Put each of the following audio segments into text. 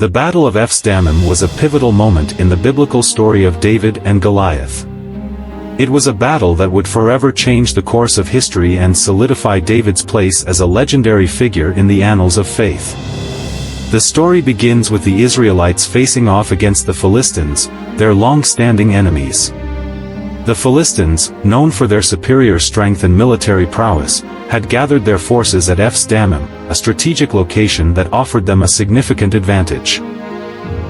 The Battle of Ephes-dammim was a pivotal moment in the biblical story of David and Goliath. It was a battle that would forever change the course of history and solidify David's place as a legendary figure in the annals of faith. The story begins with the Israelites facing off against the Philistines, their long-standing enemies. The Philistines, known for their superior strength and military prowess, had gathered their forces at Ephes-dammim, a strategic location that offered them a significant advantage.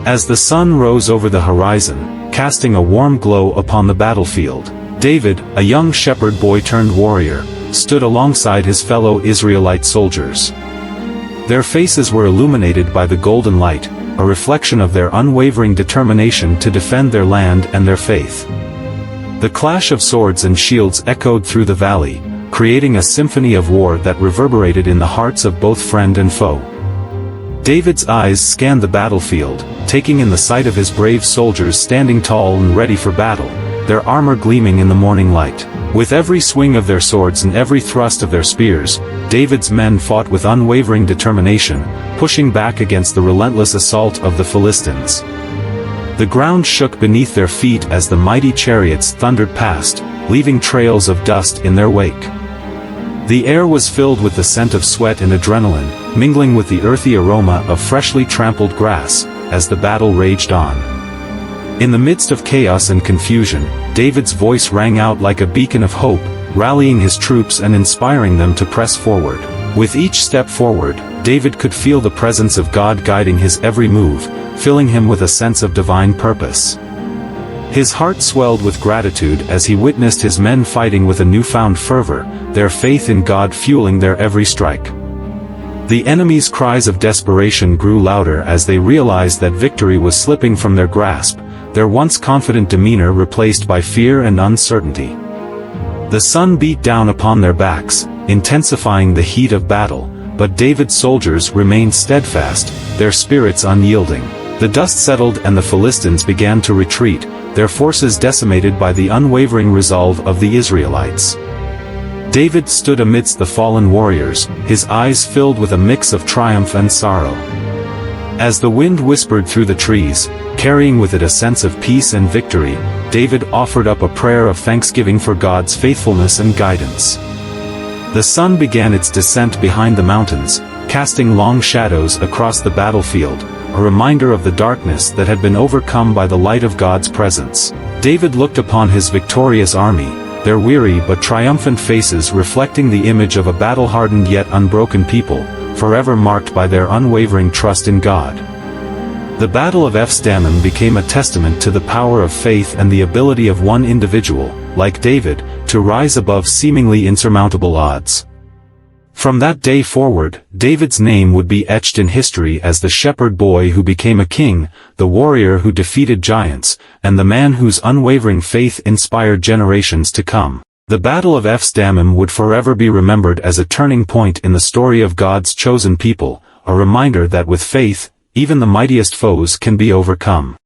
As the sun rose over the horizon, casting a warm glow upon the battlefield, David, a young shepherd boy turned warrior, stood alongside his fellow Israelite soldiers. Their faces were illuminated by the golden light, a reflection of their unwavering determination to defend their land and their faith. The clash of swords and shields echoed through the valley, creating a symphony of war that reverberated in the hearts of both friend and foe. David's eyes scanned the battlefield, taking in the sight of his brave soldiers standing tall and ready for battle, their armor gleaming in the morning light. With every swing of their swords and every thrust of their spears, David's men fought with unwavering determination, pushing back against the relentless assault of the Philistines. The ground shook beneath their feet as the mighty chariots thundered past, leaving trails of dust in their wake. The air was filled with the scent of sweat and adrenaline, mingling with the earthy aroma of freshly trampled grass, as the battle raged on. In the midst of chaos and confusion, David's voice rang out like a beacon of hope, rallying his troops and inspiring them to press forward. With each step forward, David could feel the presence of God guiding his every move, filling him with a sense of divine purpose. His heart swelled with gratitude as he witnessed his men fighting with a newfound fervor, their faith in God fueling their every strike. The enemy's cries of desperation grew louder as they realized that victory was slipping from their grasp, their once confident demeanor replaced by fear and uncertainty. The sun beat down upon their backs, intensifying the heat of battle, but David's soldiers remained steadfast, their spirits unyielding. The dust settled and the Philistines began to retreat, their forces decimated by the unwavering resolve of the Israelites. David stood amidst the fallen warriors, his eyes filled with a mix of triumph and sorrow. As the wind whispered through the trees, carrying with it a sense of peace and victory, David offered up a prayer of thanksgiving for God's faithfulness and guidance. The sun began its descent behind the mountains, casting long shadows across the battlefield, a reminder of the darkness that had been overcome by the light of God's presence. David looked upon his victorious army, their weary but triumphant faces reflecting the image of a battle-hardened yet unbroken people, forever marked by their unwavering trust in God. The Battle of Ephes-dammim became a testament to the power of faith and the ability of one individual, like David, to rise above seemingly insurmountable odds. From that day forward, David's name would be etched in history as the shepherd boy who became a king, the warrior who defeated giants, and the man whose unwavering faith inspired generations to come. The Battle of Ephes-dammim would forever be remembered as a turning point in the story of God's chosen people, a reminder that with faith, even the mightiest foes can be overcome.